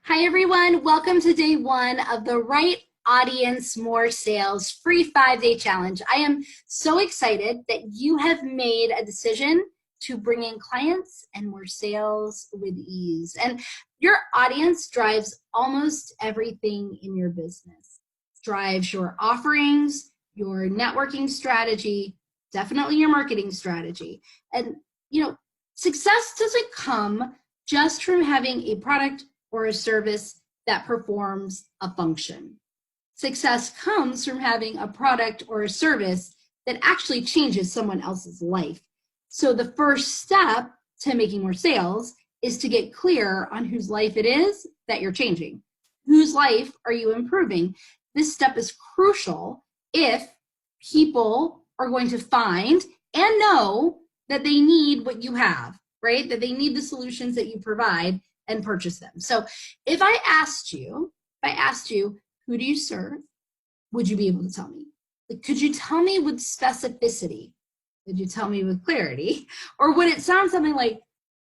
Hi, everyone. Welcome to day one of the Right Audience, More Sales free 5-day challenge. I am so excited that you have made a decision to bring in clients and more sales with ease. And your audience drives almost everything in your business. Drives your offerings, your networking strategy, definitely your marketing strategy. And, success doesn't come just from having a product or a service that performs a function. Success comes from having a product or a service that actually changes someone else's life. So the first step to making more sales is to get clear on whose life it is that you're changing. Whose life are you improving? This step is crucial if people are going to find and know that they need what you have, right? That they need the solutions that you provide and purchase them. So if I asked you, who do you serve? Would you be able to tell me? Like, could you tell me with specificity? Could you tell me with clarity? Or would it sound something like,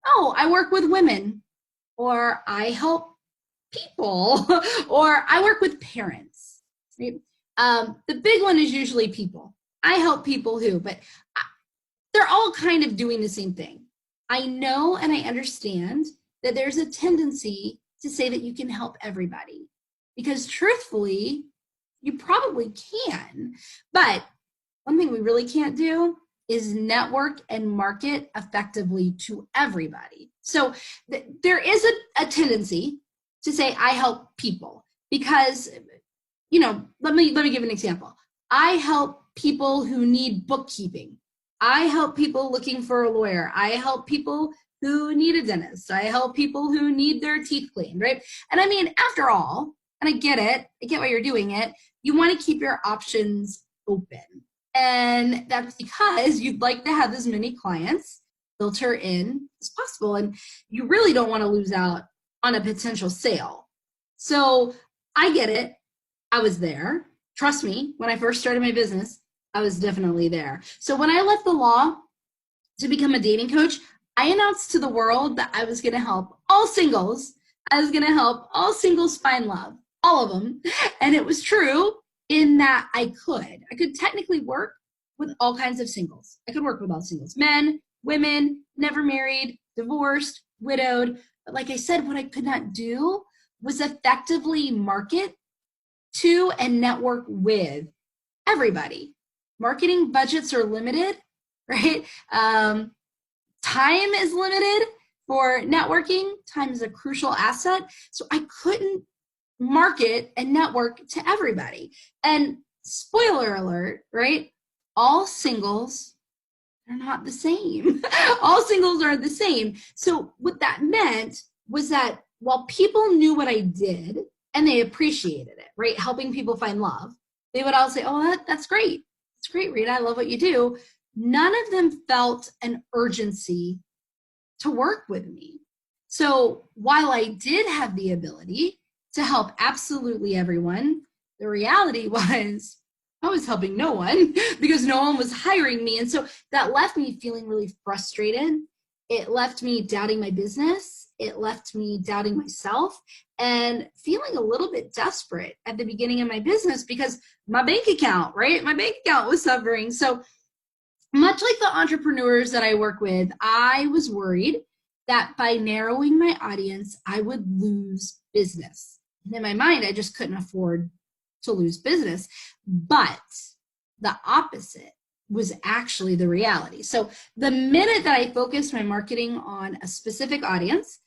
oh, I work with women, or I help people, or I work with parents, right? The big one is usually people. I help people who, but they're all kind of doing the same thing. I know and I understand that there's a tendency to say that you can help everybody, because truthfully, you probably can. But one thing we really can't do is network and market effectively to everybody. So there is a tendency to say I help people because, let me give an example. I help people who need bookkeeping. I help people looking for a lawyer. I help people who need a dentist. I help people who need their teeth cleaned, right? And I mean, after all, and I get it, I get why you're doing it, you want to keep your options open. And that's because you'd like to have as many clients filter in as possible. And you really don't want to lose out on a potential sale. So I get it. I was there. Trust me, when I first started my business, I was definitely there. So when I left the law to become a dating coach, I announced to the world that I was going to help all singles. I was going to help all singles find love, all of them. And it was true in that I could technically work with all kinds of singles. I could work with all singles, men, women, never married, divorced, widowed. But like I said, what I could not do was effectively market to and network with everybody. Marketing budgets are limited, right? Time is limited for networking. Time is a crucial asset. So I couldn't market and network to everybody. And spoiler alert, right? All singles are not the same. All singles are the same. So what that meant was that while people knew what I did and they appreciated it, right? Helping people find love, they would all say, oh, that's great. It's great, Rita. I love what you do. None of them felt an urgency to work with me. So while I did have the ability to help absolutely everyone, the reality was I was helping no one because no one was hiring me. And so that left me feeling really frustrated. It left me doubting my business. It left me doubting myself and feeling a little bit desperate at the beginning of my business because my bank account, right? My bank account was suffering. So much like the entrepreneurs that I work with, I was worried that by narrowing my audience, I would lose business. And in my mind, I just couldn't afford to lose business. But the opposite was actually the reality. So the minute that I focused my marketing on a specific audience,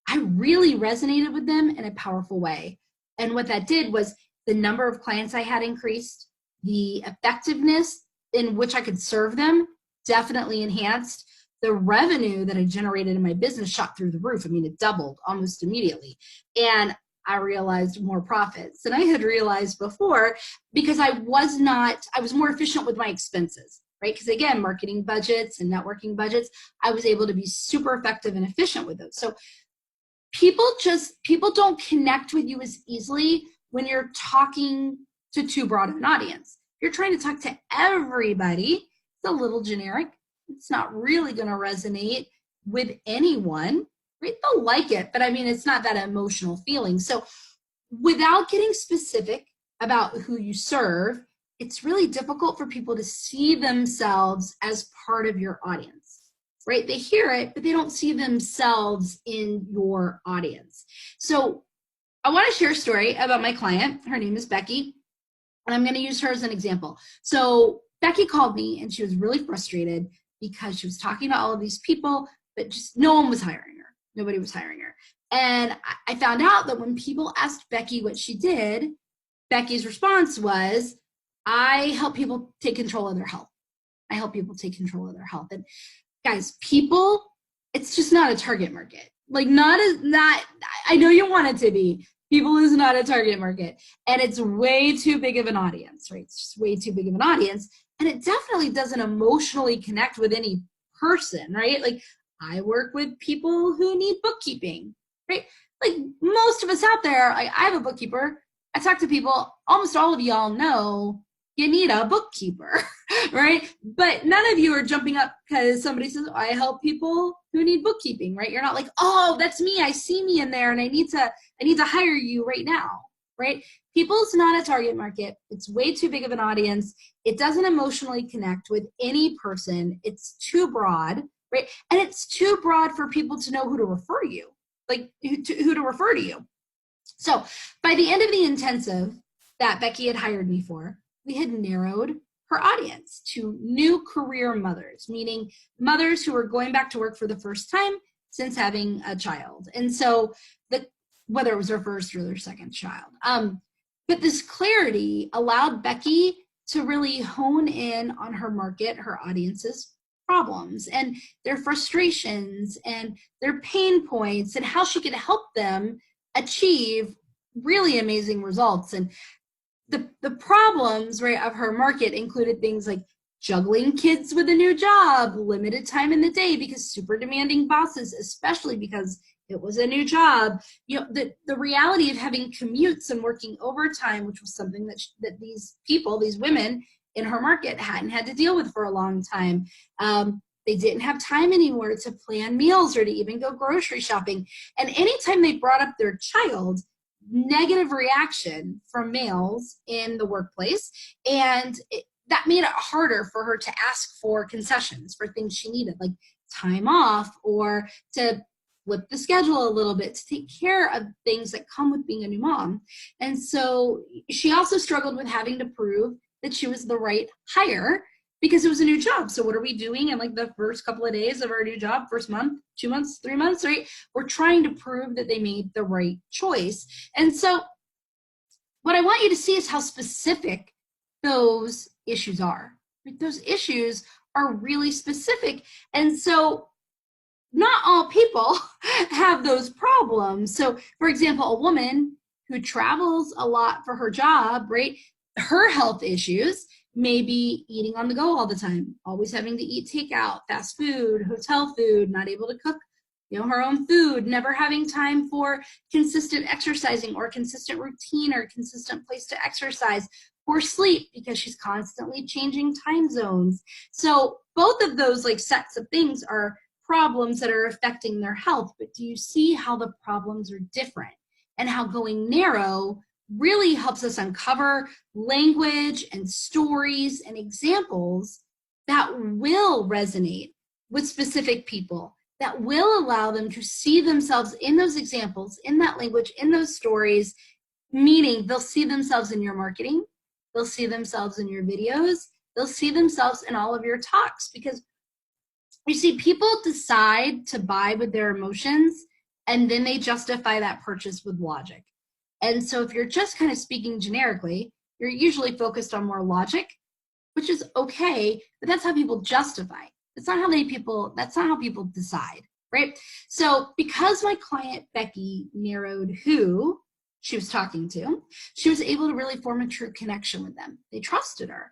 I really resonated with them in a powerful way. And what that did was the number of clients I had increased, the effectiveness in which I could serve them definitely enhanced. The revenue that I generated in my business shot through the roof. I mean, it doubled almost immediately. And I realized more profits than I had realized before because I was more efficient with my expenses, right? Because again, marketing budgets and networking budgets, I was able to be super effective and efficient with those. So people don't connect with you as easily when you're talking to too broad of an audience. If you're trying to talk to everybody, it's a little generic. It's not really going to resonate with anyone. right? They'll like it, but I mean, it's not that emotional feeling. So without getting specific about who you serve, it's really difficult for people to see themselves as part of your audience, right? They hear it, but they don't see themselves in your audience. So I want to share a story about my client. Her name is Becky, and I'm going to use her as an example. So Becky called me and she was really frustrated because she was talking to all of these people, but just no one was hiring her. Nobody was hiring her. And I found out that when people asked Becky what she did, Becky's response was, I help people take control of their health. I help people take control of their health. And guys, people, it's just not a target market. Like not, I know you want it to be. People is not a target market. And it's way too big of an audience, right? It's just way too big of an audience. And it definitely doesn't emotionally connect with any person, right? Like I work with people who need bookkeeping, right? Like most of us out there, I have a bookkeeper. I talk to people, almost all of y'all know you need a bookkeeper, right? But none of you are jumping up because somebody says, I help people who need bookkeeping, right? You're not like, oh, that's me. I see me in there and I need to hire you right now, right? People's not a target market. It's way too big of an audience. It doesn't emotionally connect with any person. It's too broad, right? And it's too broad for people to know who to refer you, like who to refer to you. So by the end of the intensive that Becky had hired me for, we had narrowed her audience to new career mothers, meaning mothers who were going back to work for the first time since having a child. And so whether it was their first or their second child. But this clarity allowed Becky to really hone in on her market, her audience's problems and their frustrations and their pain points and how she could help them achieve really amazing results. And the problems, right, of her market included things like juggling kids with a new job, limited time in the day because super demanding bosses, especially because it was a new job. You know, the reality of having commutes and working overtime, which was something that these people, these women in her market hadn't had to deal with for a long time. They didn't have time anymore to plan meals or to even go grocery shopping. And anytime they brought up their child, negative reaction from males in the workplace. And that made it harder for her to ask for concessions for things she needed, like time off or to flip the schedule a little bit to take care of things that come with being a new mom. And so she also struggled with having to prove that she was the right hire because it was a new job. So what are we doing in like the first couple of days of our new job, first month, 2 months, 3 months, right? We're trying to prove that they made the right choice. And so what I want you to see is how specific those issues are. Like those issues are really specific. And so not all people have those problems. So for example, a woman who travels a lot for her job, right? Her health issues may be eating on the go all the time, always having to eat takeout, fast food, hotel food, not able to cook, you know, her own food, never having time for consistent exercising or consistent routine or consistent place to exercise, poor sleep because she's constantly changing time zones. So both of those like sets of things are problems that are affecting their health, but do you see how the problems are different and how going narrow really helps us uncover language and stories and examples that will resonate with specific people, that will allow them to see themselves in those examples, in that language, in those stories, meaning they'll see themselves in your marketing, they'll see themselves in your videos, they'll see themselves in all of your talks. Because you see, people decide to buy with their emotions and then they justify that purchase with logic. And so if you're just kind of speaking generically, you're usually focused on more logic, which is okay, but that's how people justify. That's not how people decide, right? So because my client Becky narrowed who she was talking to, she was able to really form a true connection with them. They trusted her.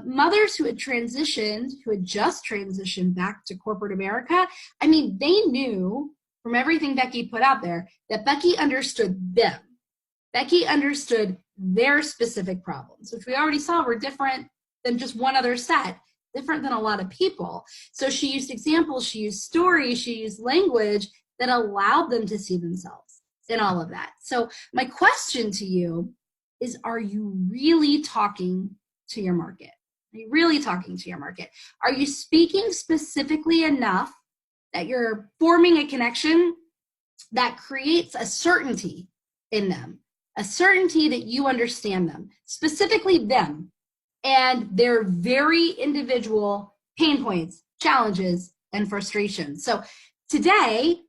Mothers who had just transitioned back to corporate America, I mean, they knew from everything Becky put out there that Becky understood them. Becky understood their specific problems, which we already saw were different than just one other set, different than a lot of people. So she used examples, she used stories, she used language that allowed them to see themselves in all of that. So my question to you is, are you really talking to your market? Are you really talking to your market? Are you speaking specifically enough that you're forming a connection that creates a certainty in them, a certainty that you understand them, specifically them, and their very individual pain points, challenges, and frustrations. So today,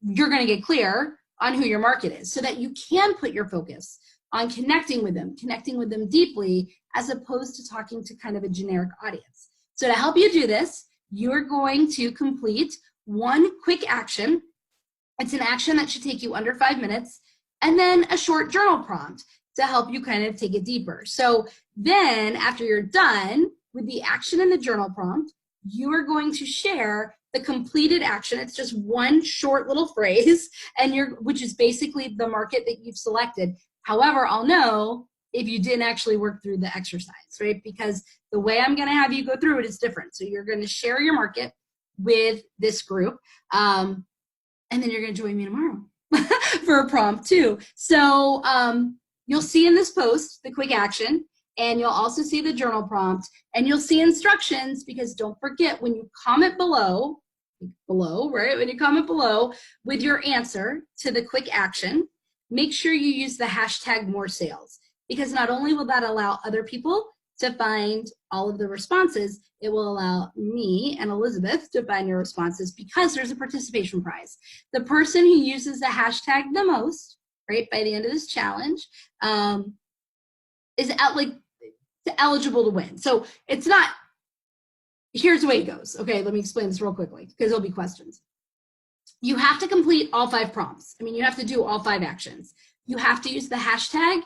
you're going to get clear on who your market is so that you can put your focus on connecting with them deeply, as opposed to talking to kind of a generic audience. So to help you do this, you're going to complete one quick action. It's an action that should take you under 5 minutes, and then a short journal prompt to help you kind of take it deeper. So then after you're done with the action and the journal prompt, you are going to share the completed action. It's just one short little phrase, and which is basically the market that you've selected. However, I'll know if you didn't actually work through the exercise, right? Because the way I'm going to have you go through it is different. So you're going to share your market with this group, and then you're going to join me tomorrow for a prompt too. So you'll see in this post the quick action, and you'll also see the journal prompt, and you'll see instructions, because don't forget, when you comment below, right? When you comment below with your answer to the quick action, make sure you use the hashtag more sales, because not only will that allow other people to find all of the responses, it will allow me and Elizabeth to find your responses, because there's a participation prize. The person who uses the hashtag the most, right, by the end of this challenge, is eligible to win. So it's not, here's the way it goes. Okay, let me explain this real quickly, because there'll be questions. You have to complete all 5 prompts. I mean, you have to do all 5 actions. You have to use the hashtag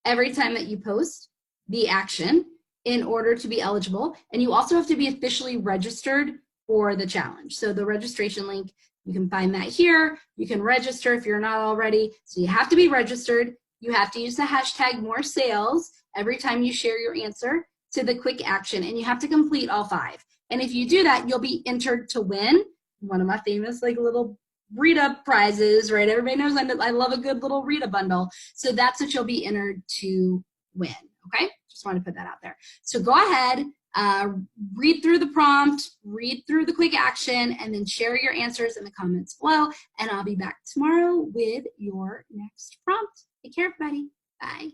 every time that you post the action in order to be eligible. And you also have to be officially registered for the challenge. So the registration link, you can find that here. You can register if you're not already. So you have to be registered. You have to use the hashtag more sales every time you share your answer to the quick action, and you have to complete all 5. And if you do that, you'll be entered to win one of my famous little Rita prizes, right? Everybody knows I love a good little Rita bundle. So that's what you'll be entered to win, okay? Just want to put that out there. So go ahead, read through the prompt, read through the quick action, and then share your answers in the comments below. And I'll be back tomorrow with your next prompt. Take care, everybody. Bye.